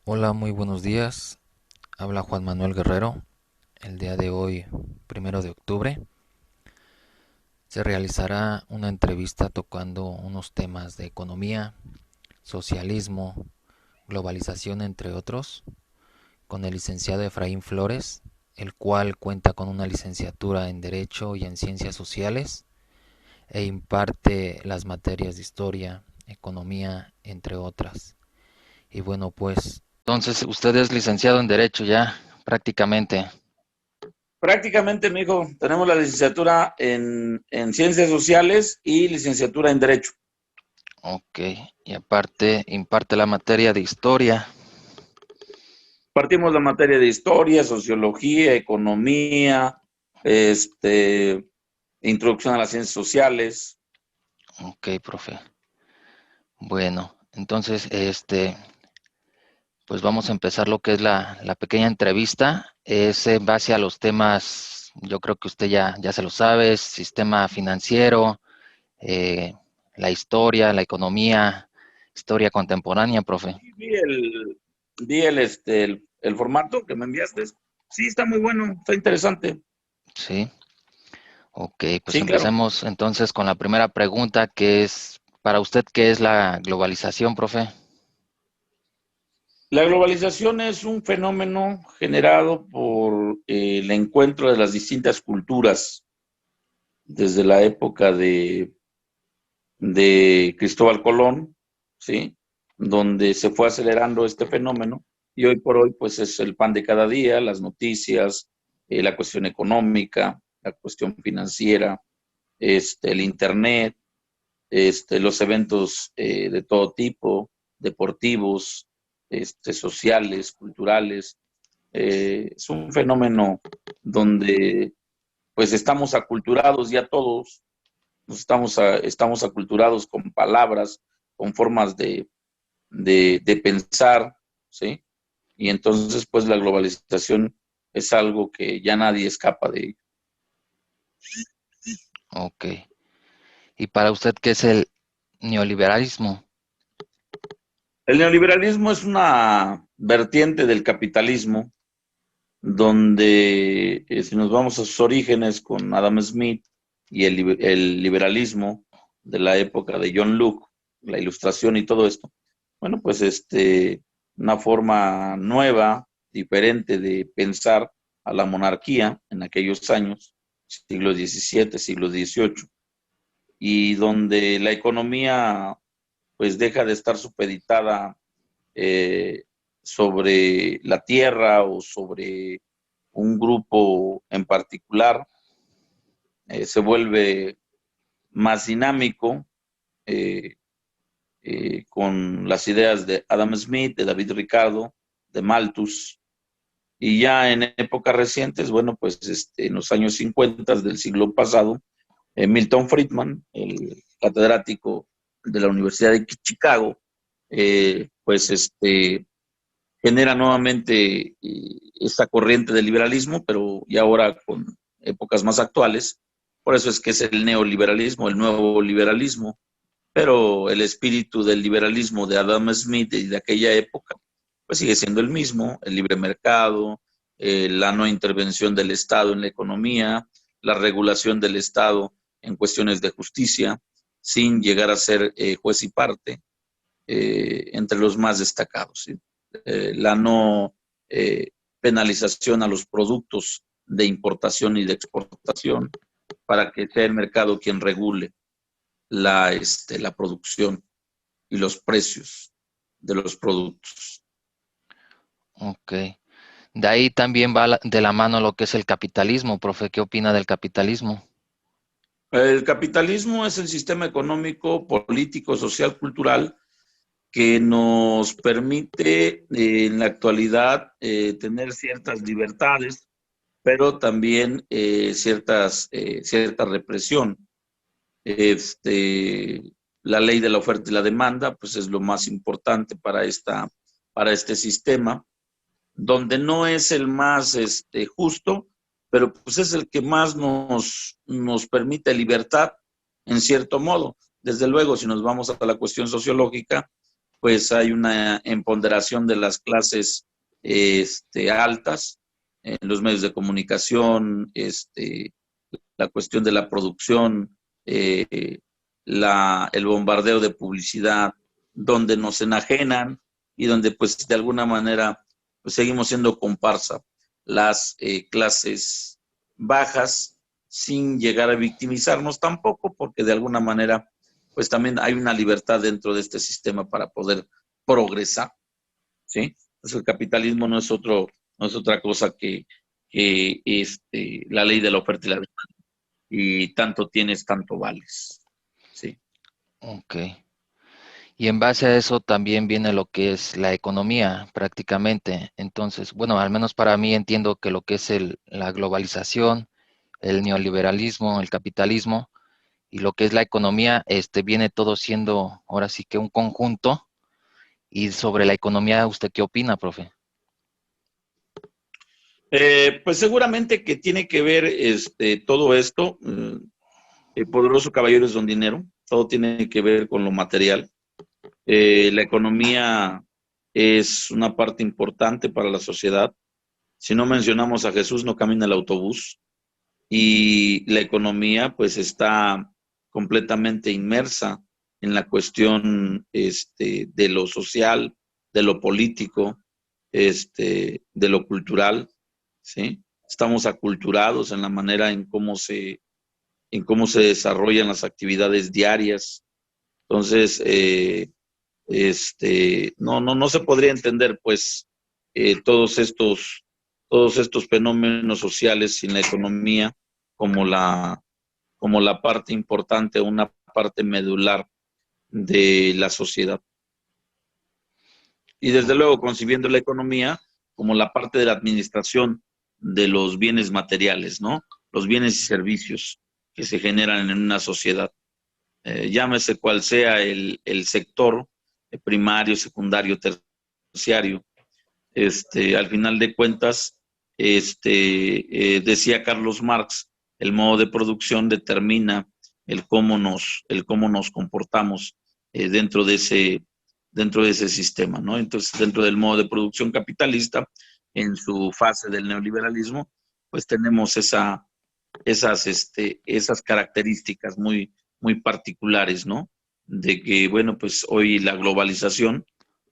Hola, muy buenos días. Habla Juan Manuel Guerrero. El día de hoy, 1 de octubre, se realizará una entrevista tocando unos temas de economía, socialismo, globalización, entre otros, con el licenciado Efraín Flores, el cual cuenta con una licenciatura en Derecho y en Ciencias Sociales e imparte las materias de Historia, Economía, entre otras. Y bueno, pues entonces usted es licenciado en Derecho ya, prácticamente. Prácticamente, mi hijo, tenemos la licenciatura en Ciencias Sociales y licenciatura en Derecho. Ok, y aparte imparte la materia de historia. Partimos la materia de historia, sociología, economía, este, introducción a las ciencias sociales. Ok, profe. Bueno, entonces, pues vamos a empezar lo que es la pequeña entrevista. Es en base a los temas, yo creo que usted ya se lo sabe, sistema financiero, eh, la historia, la economía, historia contemporánea, profe. Sí, vi el formato que me enviaste. Sí, está muy bueno, está interesante. Sí, ok, pues Sí, claro. empecemos entonces con la primera pregunta, que es, para usted, ¿qué es la globalización, profe? La globalización es un fenómeno generado por el encuentro de las distintas culturas desde la época de Cristóbal Colón, ¿sí? Donde se fue acelerando este fenómeno y hoy por hoy pues es el pan de cada día, las noticias, la cuestión económica, la cuestión financiera, el internet, los eventos de todo tipo, deportivos, sociales, culturales. Es un fenómeno donde pues estamos aculturados ya todos, estamos aculturados con palabras, con formas de pensar, ¿sí? Y entonces, pues la globalización es algo que ya nadie escapa de ello. Ok. ¿Y para usted qué es el neoliberalismo? El neoliberalismo es una vertiente del capitalismo donde, si nos vamos a sus orígenes con Adam Smith y el liberalismo de la época de John Locke, la ilustración y todo esto, bueno, pues una forma nueva, diferente de pensar a la monarquía en aquellos años, siglo XVII, siglo XVIII, y donde la economía pues deja de estar supeditada eh, sobre la tierra o sobre un grupo en particular, se vuelve más dinámico eh, con las ideas de Adam Smith, de David Ricardo, de Malthus, y ya en épocas recientes, bueno, pues en los años 50 del siglo pasado, Milton Friedman, el catedrático de la Universidad de Chicago, pues genera nuevamente esta corriente del liberalismo, pero ya ahora con épocas más actuales. Por eso es que es el neoliberalismo, el nuevo liberalismo, pero el espíritu del liberalismo de Adam Smith y de aquella época, pues sigue siendo el mismo, el libre mercado, la no intervención del Estado en la economía, la regulación del Estado en cuestiones de justicia, sin llegar a ser juez y parte, entre los más destacados. ¿Sí? La no penalización a los productos de importación y de exportación para que sea el mercado quien regule la producción y los precios de los productos. Ok. De ahí también va de la mano lo que es el capitalismo, profe. ¿Qué opina del capitalismo? El capitalismo es el sistema económico, político, social, cultural que nos permite en la actualidad tener ciertas libertades, pero también cierta represión. Este, la ley de la oferta y la demanda, pues es lo más importante para este sistema, donde no es el más justo, pero pues es el que más nos permite libertad, en cierto modo. Desde luego, si nos vamos a la cuestión sociológica, pues hay una empoderación de las clases altas en los medios de comunicación, la cuestión de la producción, el bombardeo de publicidad, donde nos enajenan y donde pues de alguna manera pues, seguimos siendo comparsa las clases bajas sin llegar a victimizarnos tampoco, porque de alguna manera pues también hay una libertad dentro de este sistema para poder progresar, ¿sí? Pues el capitalismo no es otra cosa que la ley de la oferta y la demanda, y tanto tienes, tanto vales, ¿sí? Ok. Y en base a eso también viene lo que es la economía prácticamente. Entonces, bueno, al menos para mí entiendo que lo que es la globalización, el neoliberalismo, el capitalismo y lo que es la economía, viene todo siendo ahora sí que un conjunto. Y sobre la economía, ¿usted qué opina, profe? Pues seguramente que tiene que ver todo esto, poderoso caballero es don dinero, todo tiene que ver con lo material. La economía es una parte importante para la sociedad. Si no mencionamos a Jesús, no camina el autobús. Y la economía pues está completamente inmersa en la cuestión de lo social, de lo político, de lo cultural, ¿sí? Estamos aculturados en la manera en cómo se desarrollan las actividades diarias. Entonces, no se podría entender pues eh, todos estos, todos estos fenómenos sociales sin la economía como como la parte importante, una parte medular de la sociedad. Y desde luego concibiendo la economía como la parte de la administración de los bienes materiales, ¿no? Los bienes y servicios que se generan en una sociedad. Llámese cual sea el sector primario, secundario, terciario. Al final de cuentas, decía Carlos Marx, el modo de producción determina el cómo nos comportamos dentro dentro de ese sistema, ¿no? Entonces, dentro del modo de producción capitalista, en su fase del neoliberalismo, pues tenemos esas características muy particulares, ¿no? De que, bueno, pues hoy la globalización,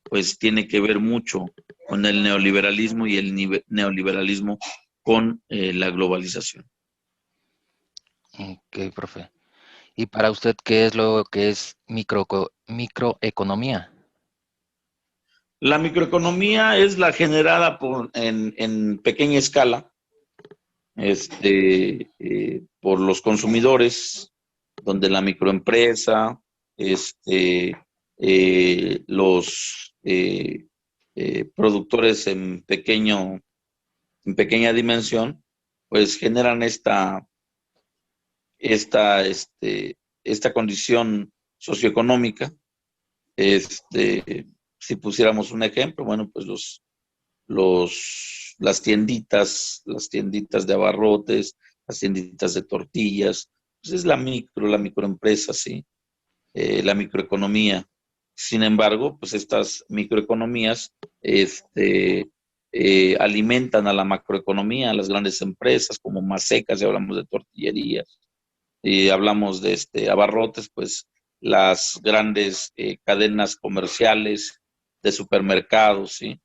pues tiene que ver mucho con el neoliberalismo y el neoliberalismo con la globalización. Ok, profe. ¿Y para usted qué es lo que es microeconomía? La microeconomía es la generada en pequeña escala por los consumidores, donde la microempresa, los productores en pequeña dimensión, pues generan esta, este, esta condición socioeconómica. Si pusiéramos un ejemplo, bueno, pues las tienditas de abarrotes, las tienditas de tortillas, pues es la microempresa, ¿sí? La microeconomía. Sin embargo, pues estas microeconomías alimentan a la macroeconomía, a las grandes empresas como Masecas, ya hablamos de tortillerías, y hablamos de abarrotes, pues las grandes cadenas comerciales de supermercados, ¿sí?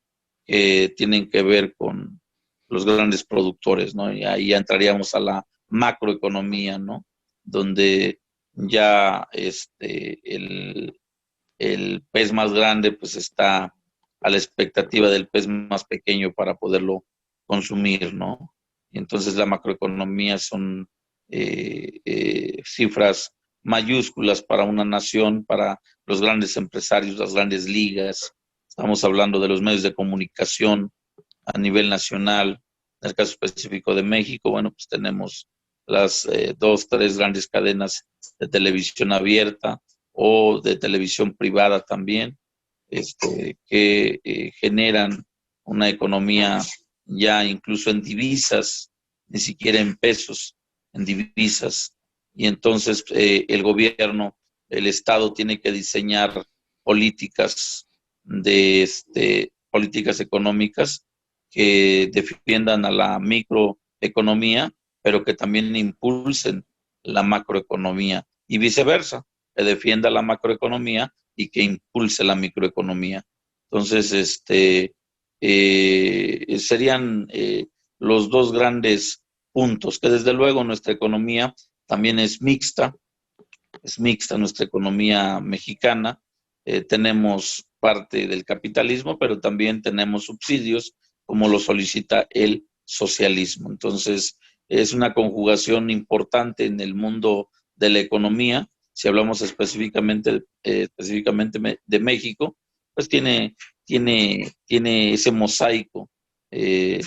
Que tienen que ver con los grandes productores, ¿no? Y ahí ya entraríamos a la macroeconomía, ¿no? Donde ya el pez más grande pues está a la expectativa del pez más pequeño para poderlo consumir, ¿no? Y entonces la macroeconomía son cifras mayúsculas para una nación, para los grandes empresarios, las grandes ligas. Estamos hablando de los medios de comunicación a nivel nacional. En el caso específico de México, bueno, pues tenemos las dos, tres grandes cadenas de televisión abierta o de televisión privada también, que generan una economía ya incluso en divisas, ni siquiera en pesos, en divisas. Y entonces el gobierno, el Estado tiene que diseñar políticas políticas económicas que defiendan a la microeconomía, pero que también impulsen la macroeconomía y viceversa, que defienda la macroeconomía y que impulse la microeconomía. Entonces, serían los dos grandes puntos, que desde luego nuestra economía también es mixta nuestra economía mexicana. Tenemos parte del capitalismo, pero también tenemos subsidios, como lo solicita el socialismo. Entonces, es una conjugación importante en el mundo de la economía. Si hablamos específicamente de México, pues tiene ese mosaico de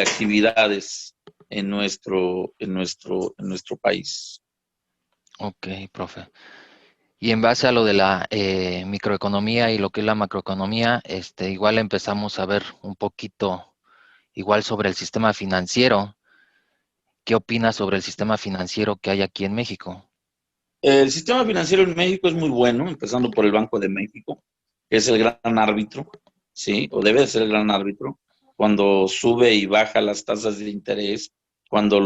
actividades en nuestro país. Ok, profe. Y en base a lo de la microeconomía y lo que es la macroeconomía, igual empezamos a ver un poquito igual sobre el sistema financiero. ¿Qué opinas sobre el sistema financiero que hay aquí en México? El sistema financiero en México es muy bueno, empezando por el Banco de México, que es el gran árbitro, ¿sí? O debe de ser el gran árbitro, cuando sube y baja las tasas de interés, cuando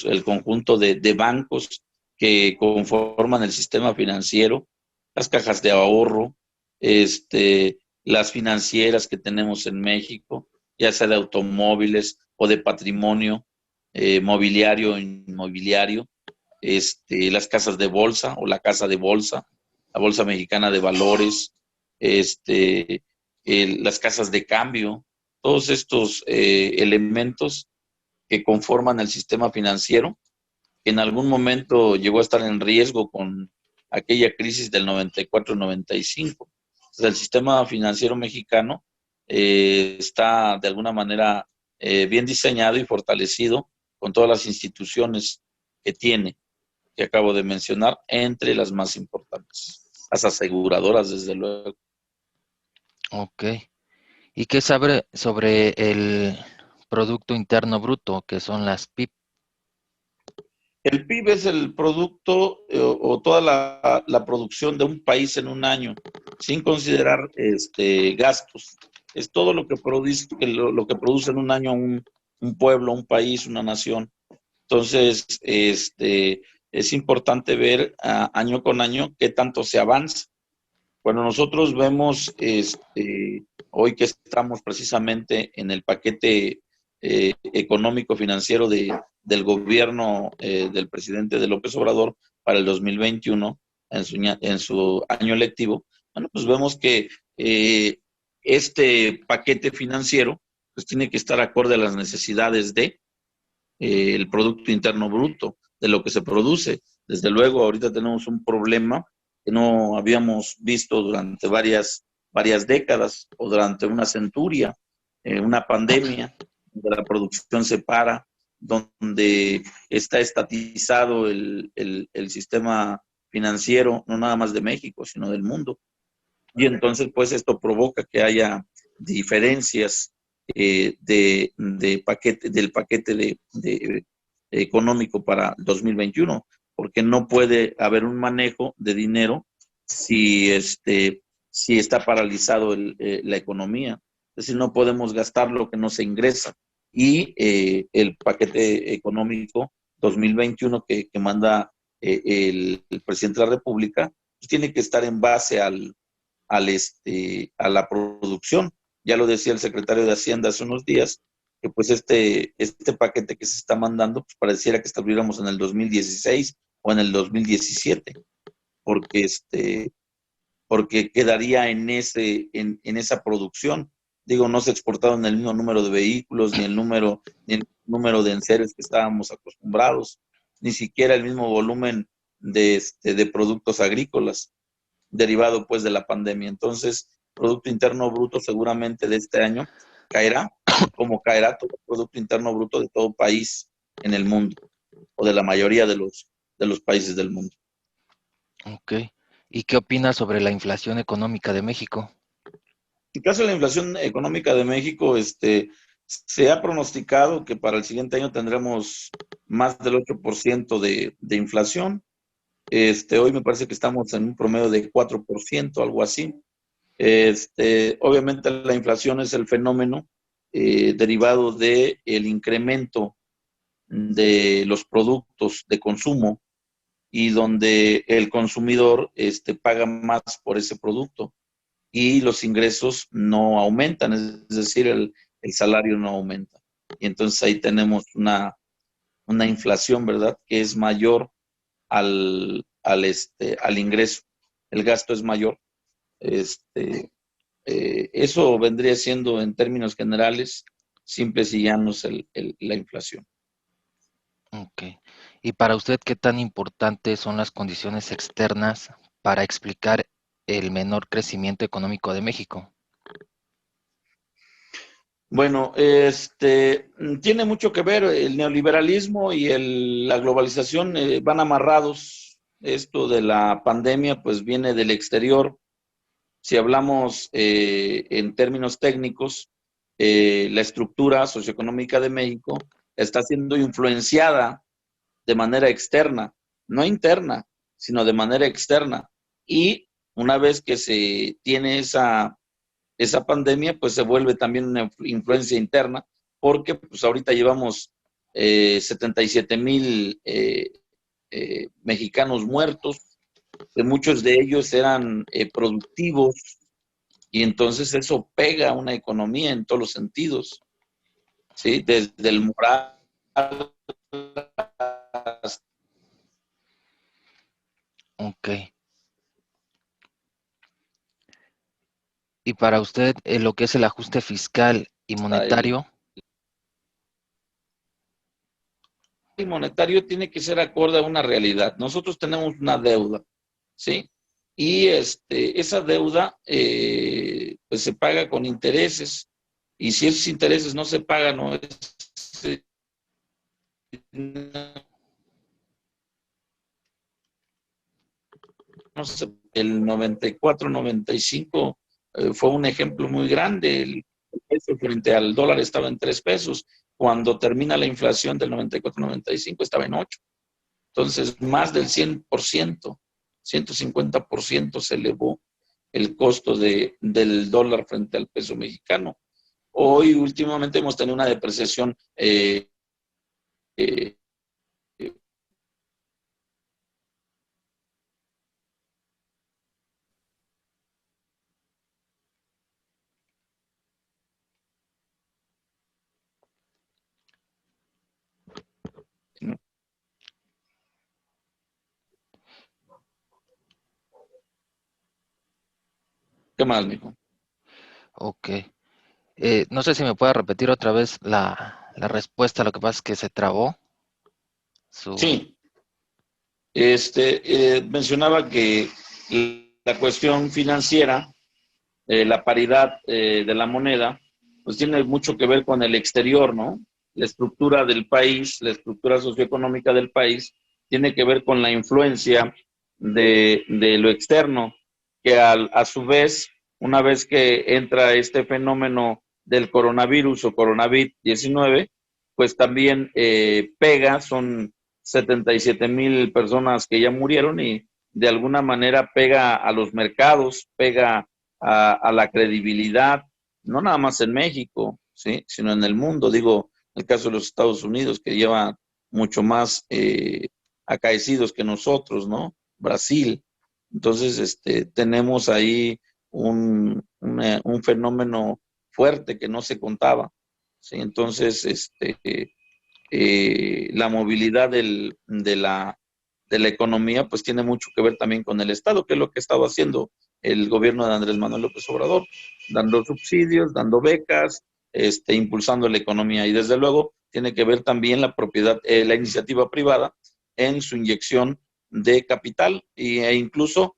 el conjunto de bancos que conforman el sistema financiero, las cajas de ahorro, las financieras que tenemos en México, ya sea de automóviles o de patrimonio mobiliario, inmobiliario, las casas de bolsa o la casa de bolsa, la Bolsa Mexicana de Valores, las casas de cambio, todos estos elementos que conforman el sistema financiero, que en algún momento llegó a estar en riesgo con aquella crisis del 94-95. Entonces, el sistema financiero mexicano está de alguna manera bien diseñado y fortalecido con todas las instituciones que tiene, que acabo de mencionar, entre las más importantes. Las aseguradoras, desde luego. Ok. ¿Y qué sabe sobre el Producto Interno Bruto, que son las PIB? El PIB es el producto o toda la producción de un país en un año, sin considerar gastos. Es todo lo que produce en un año un pueblo, un país, una nación. Entonces, es importante ver año con año qué tanto se avanza. Bueno, nosotros vemos hoy que estamos precisamente en el paquete económico financiero del gobierno del presidente de López Obrador para el 2021, en su año lectivo. Bueno, pues vemos que este paquete financiero pues tiene que estar acorde a las necesidades de el Producto Interno Bruto, de lo que se produce. Desde luego, ahorita tenemos un problema que no habíamos visto durante varias décadas o durante una centuria, una pandemia, donde la producción se para, donde está estatizado el sistema financiero, no nada más de México, sino del mundo. Y entonces, pues esto provoca que haya diferencias del paquete económico para 2021, porque no puede haber un manejo de dinero si está paralizado la economía. Es decir, no podemos gastar lo que no se ingresa. Y el paquete económico 2021 que manda el presidente de la República, pues tiene que estar en base a la producción. Ya lo decía el secretario de Hacienda hace unos días, que pues este paquete que se está mandando, pues pareciera que estuviéramos en el 2016 o en el 2017, porque porque quedaría en esa producción. Digo, no se exportaron el mismo número de vehículos, ni el número de enseres que estábamos acostumbrados, ni siquiera el mismo volumen de productos agrícolas derivado pues de la pandemia. Entonces, Producto Interno Bruto seguramente de este año caerá, como caerá todo el Producto Interno Bruto de todo país en el mundo, o de la mayoría de los países del mundo. Ok. ¿Y qué opinas sobre la inflación económica de México? En caso de la inflación económica de México, se ha pronosticado que para el siguiente año tendremos más del 8% de inflación. Hoy me parece que estamos en un promedio de 4%, algo así. Obviamente la inflación es el fenómeno derivado del incremento de los productos de consumo y donde el consumidor paga más por ese producto y los ingresos no aumentan, es decir, el salario no aumenta. Y entonces ahí tenemos una inflación, ¿verdad? Que es mayor al ingreso. El gasto es mayor. Eso vendría siendo, en términos generales, simples y llanos, la inflación. Ok. ¿Y para usted qué tan importantes son las condiciones externas para explicar el menor crecimiento económico de México? Bueno, tiene mucho que ver el neoliberalismo y la globalización, van amarrados. Esto de la pandemia, pues viene del exterior. Si hablamos en términos técnicos, la estructura socioeconómica de México está siendo influenciada de manera externa, no interna, sino de manera externa. Y una vez que se tiene esa pandemia, pues se vuelve también una influencia interna, porque pues ahorita llevamos 77,000 mexicanos muertos, que muchos de ellos eran productivos, y entonces eso pega a una economía en todos los sentidos, ¿sí? Desde el moral hasta... Ok. ¿Y para usted lo que es el ajuste fiscal y el monetario? monetario tiene que ser acorde a una realidad. Nosotros tenemos una deuda, ¿sí? Y esa deuda pues se paga con intereses, y si esos intereses no se pagan, no sé, el 94-95 fue un ejemplo muy grande. El peso frente al dólar estaba en 3 pesos. Cuando termina la inflación del 94-95 estaba en 8. Entonces, más del 100%, 150% se elevó el costo del dólar frente al peso mexicano. Hoy, últimamente, hemos tenido una depreciación eh, ¿qué más, mijo? Ok. No sé si me puede repetir otra vez la respuesta, lo que pasa es que se trabó su... Sí, mencionaba que la cuestión financiera, la paridad de la moneda, pues tiene mucho que ver con el exterior, ¿no? La estructura del país, la estructura socioeconómica del país, tiene que ver con la influencia de lo externo, que a su vez, una vez que entra este fenómeno del coronavirus o coronavirus 19, pues también pega, son 77,000 personas que ya murieron, y de alguna manera pega a los mercados, pega a la credibilidad, no nada más en México, ¿sí? Sino en el mundo. Digo, el caso de los Estados Unidos, que lleva mucho más acaecidos que nosotros, ¿no? Brasil. Entonces, tenemos ahí un fenómeno fuerte que no se contaba, ¿sí? Entonces, la movilidad de la economía, pues tiene mucho que ver también con el Estado, que es lo que ha estado haciendo el gobierno de Andrés Manuel López Obrador, dando subsidios, dando becas, impulsando la economía. Y desde luego tiene que ver también la propiedad, la iniciativa privada en su inyección de capital e incluso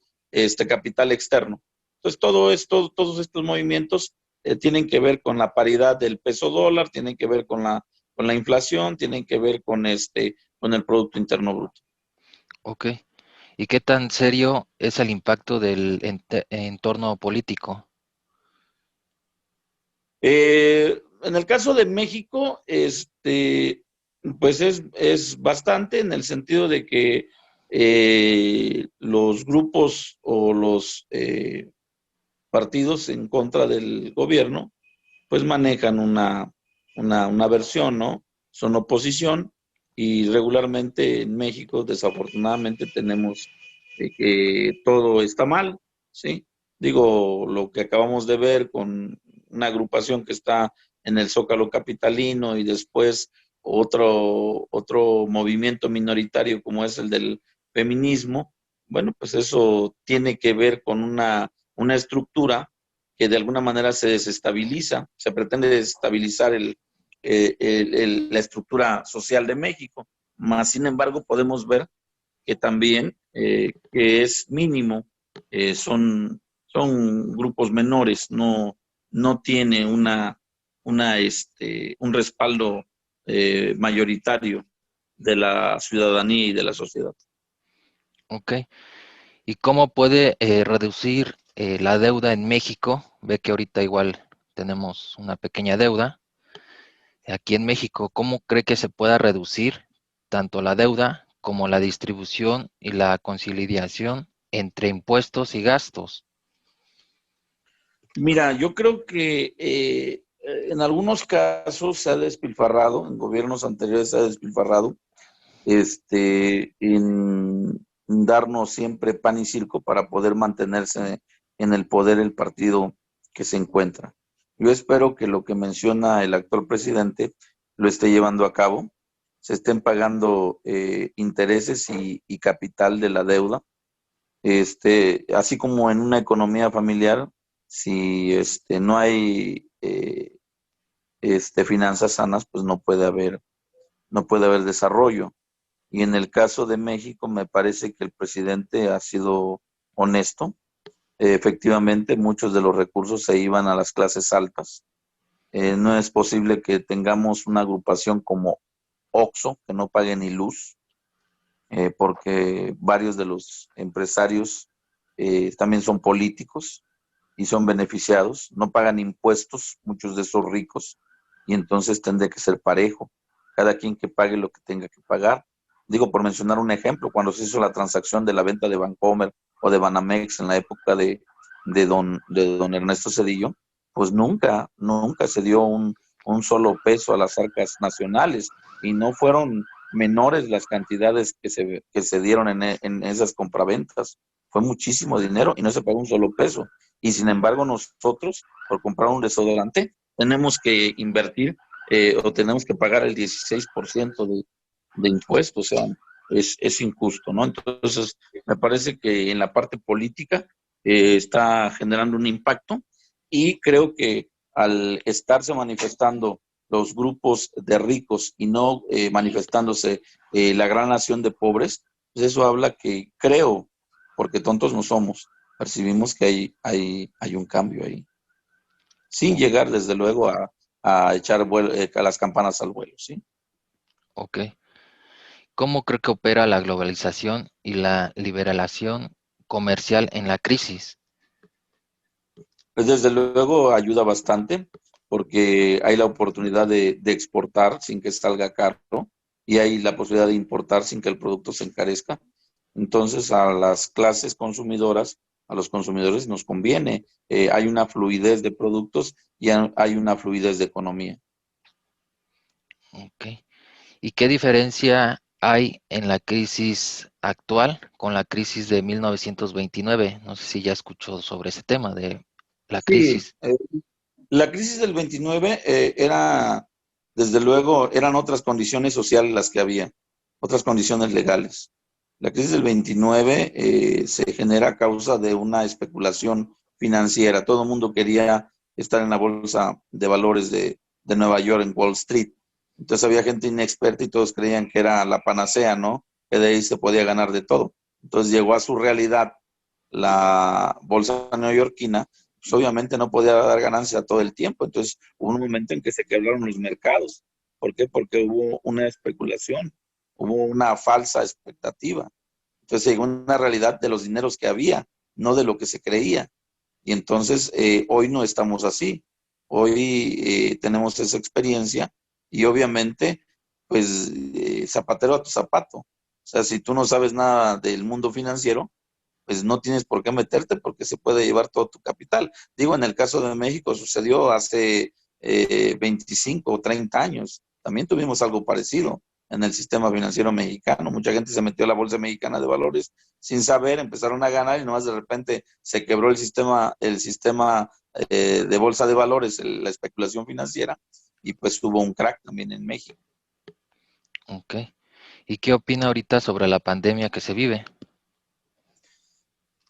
capital externo. Entonces, todos estos movimientos tienen que ver con la paridad del peso dólar, tienen que ver con la inflación, tienen que ver con el Producto Interno Bruto. Ok. ¿Y qué tan serio es el impacto del entorno político? En el caso de México, pues es bastante, en el sentido de que los grupos o los partidos en contra del gobierno, pues manejan una versión, ¿no? Son oposición y regularmente en México, desafortunadamente, tenemos que todo está mal, ¿sí? Digo, lo que acabamos de ver con una agrupación que está en el Zócalo capitalino y después otro movimiento minoritario como es el del feminismo, bueno, pues eso tiene que ver con una estructura que de alguna manera se desestabiliza, se pretende desestabilizar la estructura social de México, más sin embargo podemos ver que también que es mínimo, son grupos menores, no tiene un respaldo mayoritario de la ciudadanía y de la sociedad. Ok. ¿Y cómo puede reducir la deuda en México? Ve que ahorita igual tenemos una pequeña deuda. Aquí en México, ¿cómo cree que se pueda reducir tanto la deuda como la distribución y la conciliación entre impuestos y gastos? Mira, yo creo que en algunos casos se ha despilfarrado, en gobiernos anteriores se ha despilfarrado, en darnos siempre pan y circo para poder mantenerse en el poder el partido que se encuentra. Yo espero que lo que menciona el actual presidente lo esté llevando a cabo, se estén pagando intereses y capital de la deuda, así como en una economía familiar, si no hay finanzas sanas, pues no puede haber desarrollo. Y en el caso de México, me parece que el presidente ha sido honesto. Efectivamente, muchos de los recursos se iban a las clases altas. No es posible que tengamos una agrupación como OXXO, que no pague ni luz, porque varios de los empresarios también son políticos y son beneficiados, no pagan impuestos, muchos de esos ricos, y entonces tendría que ser parejo, cada quien que pague lo que tenga que pagar. Digo, por mencionar un ejemplo, cuando se hizo la transacción de la venta de Bancomer o de Banamex en la época de don Ernesto Zedillo, pues nunca se dio un solo peso a las arcas nacionales y no fueron menores las cantidades que se dieron en esas compraventas. Fue muchísimo dinero y no se pagó un solo peso. Y sin embargo, nosotros, por comprar un desodorante, tenemos que invertir o tenemos que pagar el 16% de impuestos. O sea, es injusto, ¿no? Entonces, me parece que en la parte política está generando un impacto y creo que al estarse manifestando los grupos de ricos y no manifestándose la gran nación de pobres, pues eso habla que creo, porque tontos no somos, percibimos que hay un cambio ahí, sin llegar desde luego a echar a las campanas al vuelo, ¿sí? Ok. ¿Cómo cree que opera la globalización y la liberalización comercial en la crisis? Pues desde luego ayuda bastante porque hay la oportunidad de exportar sin que salga caro y hay la posibilidad de importar sin que el producto se encarezca. Entonces a las clases consumidoras, a los consumidores nos conviene. Hay una fluidez de productos y hay una fluidez de economía. Ok. ¿Y qué diferencia hay en la crisis actual con la crisis de 1929? No sé si ya escuchó sobre ese tema de la Sí, crisis. la crisis del 29 desde luego, eran otras condiciones sociales las que había, otras condiciones legales. La crisis del 29 se genera a causa de una especulación financiera. Todo el mundo quería estar en la bolsa de valores de Nueva York, en Wall Street. Entonces había gente inexperta y todos creían que era la panacea, ¿no? Que de ahí se podía ganar de todo. Entonces llegó a su realidad la bolsa neoyorquina, pues obviamente no podía dar ganancia todo el tiempo. Entonces hubo un momento en que se quebraron los mercados. ¿Por qué? Porque hubo una especulación, hubo una falsa expectativa. Entonces llegó una realidad de los dineros que había, no de lo que se creía. Y entonces hoy no estamos así. Hoy tenemos esa experiencia y obviamente, pues zapatero a tu zapato. O sea, si tú no sabes nada del mundo financiero, pues no tienes por qué meterte porque se puede llevar todo tu capital. Digo, en el caso de México sucedió hace 25 o 30 años. También tuvimos algo parecido en el sistema financiero mexicano. Mucha gente se metió a la Bolsa Mexicana de Valores sin saber, empezaron a ganar y nomás de repente se quebró el sistema de Bolsa de Valores, la especulación financiera, y pues tuvo un crack también en México. Ok. ¿Y qué opina ahorita sobre la pandemia que se vive?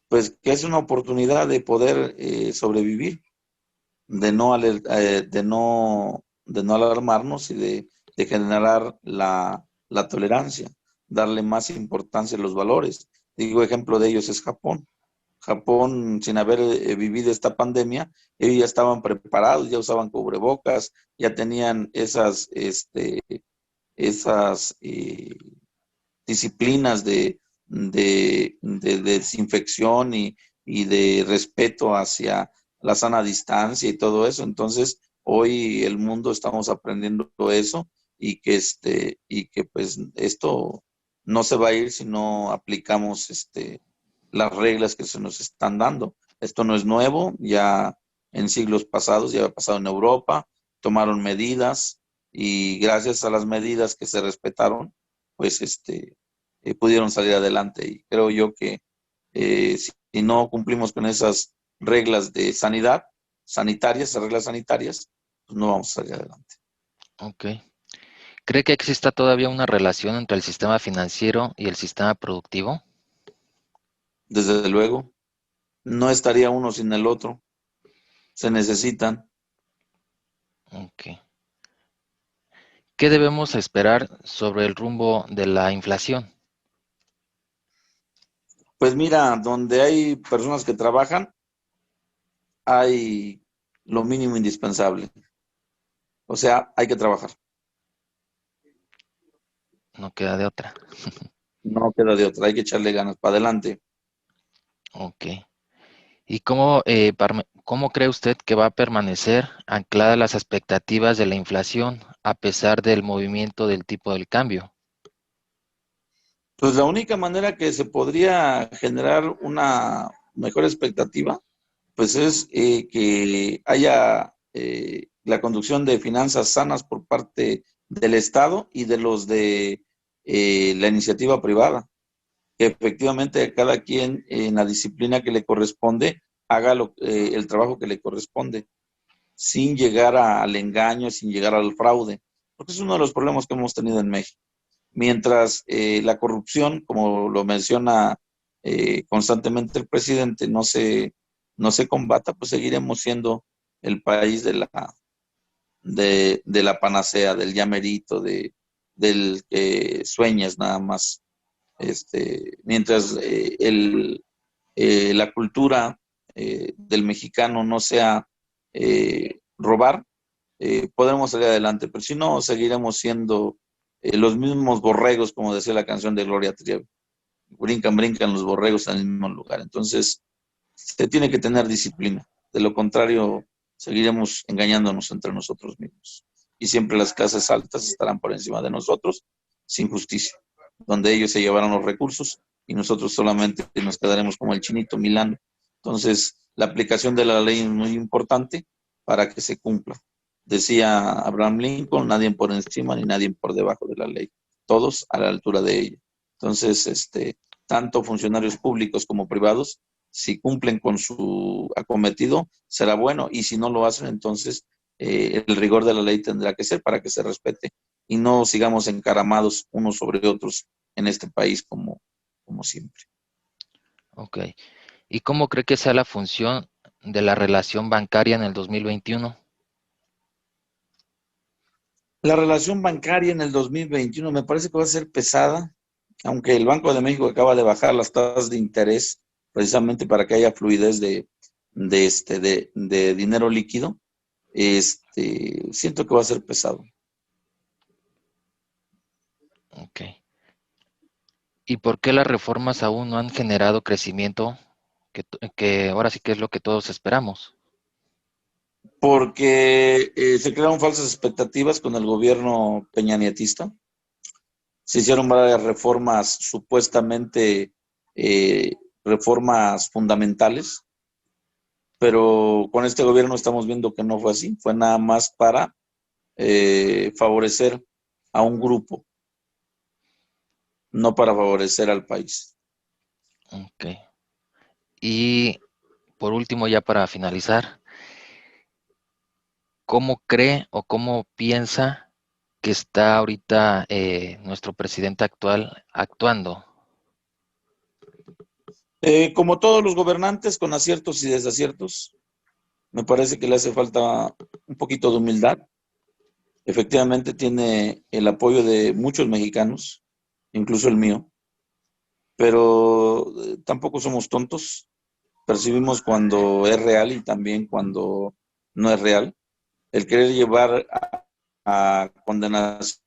Pues que es una oportunidad de poder sobrevivir, de no alarmarnos y de generar la tolerancia, darle más importancia a los valores. Digo, ejemplo de ellos es Japón. Japón, sin haber vivido esta pandemia, ellos ya estaban preparados, ya usaban cubrebocas, ya tenían esas disciplinas de desinfección y de respeto hacia la sana distancia y todo eso. Entonces, hoy el mundo estamos aprendiendo eso y que pues esto no se va a ir si no aplicamos las reglas que se nos están dando. Esto no es nuevo, ya en siglos pasados, ya ha pasado en Europa, tomaron medidas y gracias a las medidas que se respetaron, pues pudieron salir adelante. Y creo yo que si no cumplimos con esas reglas de sanitarias, reglas sanitarias, pues no vamos a salir adelante. Ok. ¿Cree que exista todavía una relación entre el sistema financiero y el sistema productivo? Desde luego, no estaría uno sin el otro, se necesitan. Ok. ¿Qué debemos esperar sobre el rumbo de la inflación? Pues mira, donde hay personas que trabajan, hay lo mínimo indispensable. O sea, hay que trabajar. No queda de otra. No queda de otra, hay que echarle ganas para adelante. Ok. ¿Y cómo cree usted que va a permanecer ancladas las expectativas de la inflación a pesar del movimiento del tipo del cambio? Pues la única manera que se podría generar una mejor expectativa, pues es que haya la conducción de finanzas sanas por parte del Estado y de los de la iniciativa privada. Que efectivamente cada quien en la disciplina que le corresponde haga el trabajo que le corresponde, sin llegar al engaño, sin llegar al fraude, porque es uno de los problemas que hemos tenido en México. Mientras la corrupción, como lo menciona constantemente el presidente, no se combata, pues seguiremos siendo el país de la panacea, del llamerito, del que sueñas nada más. Mientras la cultura del mexicano no sea robar, podremos salir adelante, pero si no, seguiremos siendo los mismos borregos, como decía la canción de Gloria Trevi. Brincan, brincan los borregos en el mismo lugar. Entonces, se tiene que tener disciplina. De lo contrario, seguiremos engañándonos entre nosotros mismos. Y siempre las clases altas estarán por encima de nosotros, sin justicia, donde ellos se llevarán los recursos y nosotros solamente nos quedaremos como el chinito Milán. Entonces, la aplicación de la ley es muy importante para que se cumpla. Decía Abraham Lincoln, nadie por encima ni nadie por debajo de la ley, todos a la altura de ella. Entonces, tanto funcionarios públicos como privados, si cumplen con su acometido, será bueno, y si no lo hacen, entonces el rigor de la ley tendrá que ser para que se respete y no sigamos encaramados unos sobre otros en este país como siempre. Ok. ¿Y cómo cree que sea la función de la relación bancaria en el 2021? La relación bancaria en el 2021 me parece que va a ser pesada, aunque el Banco de México acaba de bajar las tasas de interés precisamente para que haya fluidez de dinero líquido. Siento que va a ser pesado. Ok. ¿Y por qué las reformas aún no han generado crecimiento que ahora sí que es lo que todos esperamos? Porque se crearon falsas expectativas con el gobierno peñanietista. Se hicieron varias reformas supuestamente reformas fundamentales, pero con este gobierno estamos viendo que no fue así, fue nada más para favorecer a un grupo, no para favorecer al país. Ok. Y por último, ya para finalizar, ¿cómo cree o cómo piensa que está ahorita nuestro presidente actual actuando? Como todos los gobernantes, con aciertos y desaciertos, me parece que le hace falta un poquito de humildad. Efectivamente tiene el apoyo de muchos mexicanos, incluso el mío, pero tampoco somos tontos. Percibimos cuando es real y también cuando no es real. El querer llevar a condenación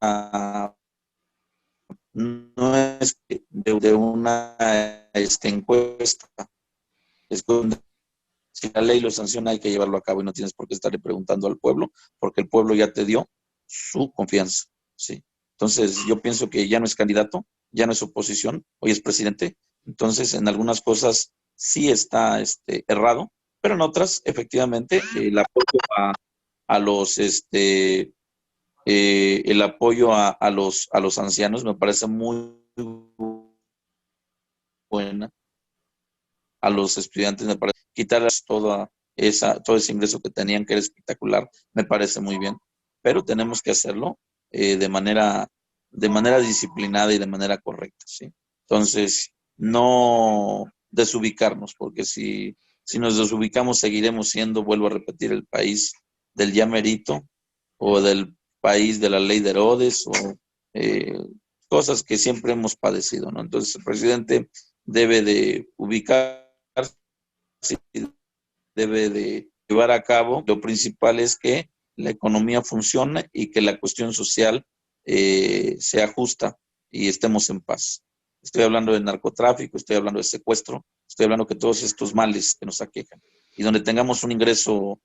a, no es de una encuesta, es donde si la ley lo sanciona hay que llevarlo a cabo y no tienes por qué estarle preguntando al pueblo, porque el pueblo ya te dio su confianza, ¿sí? Entonces yo pienso que ya no es candidato, ya no es oposición, hoy es presidente, entonces en algunas cosas sí está errado, pero en otras efectivamente el apoyo a los el apoyo a los ancianos me parece muy buena, a los estudiantes me parece quitarles todo ese ingreso que tenían, que era espectacular, me parece muy bien, pero tenemos que hacerlo de manera disciplinada y de manera correcta, ¿sí? Entonces, no desubicarnos, porque si nos desubicamos seguiremos siendo, vuelvo a repetir, el país del ya merito o del país de la ley de Herodes o eh, cosas que siempre hemos padecido, ¿no? Entonces, el presidente debe de ubicarse, debe de llevar a cabo. Lo principal es que la economía funcione y que la cuestión social sea justa y estemos en paz. Estoy hablando de narcotráfico, estoy hablando de secuestro, estoy hablando de todos estos males que nos aquejan y donde tengamos un ingreso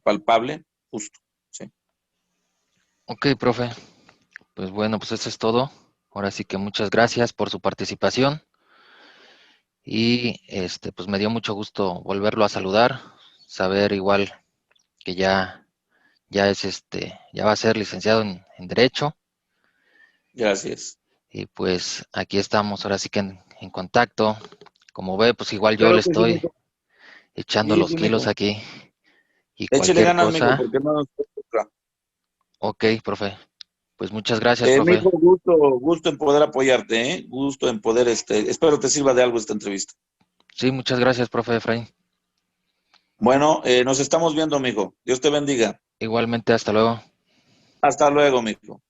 palpable, justo. ¿Sí? Ok, profe. Pues bueno, pues eso es todo. Ahora sí que muchas gracias por su participación y pues me dio mucho gusto volverlo a saludar, saber igual que ya es ya va a ser licenciado en Derecho Gracias. y pues aquí estamos ahora sí que en contacto. Como ve, pues igual yo le Claro que sí, estoy mijo. echando Sí, los sí, kilos mijo. aquí y Échele cualquier ganas, mijo, cosa. porque no nos toca. Ok, profe. Pues muchas gracias, profe. Mijo, gusto en poder apoyarte, ¿eh? Gusto en poder, espero te sirva de algo esta entrevista. Sí, muchas gracias, profe Efraín. Bueno, nos estamos viendo, mijo. Dios te bendiga. Igualmente, hasta luego. Hasta luego, mijo.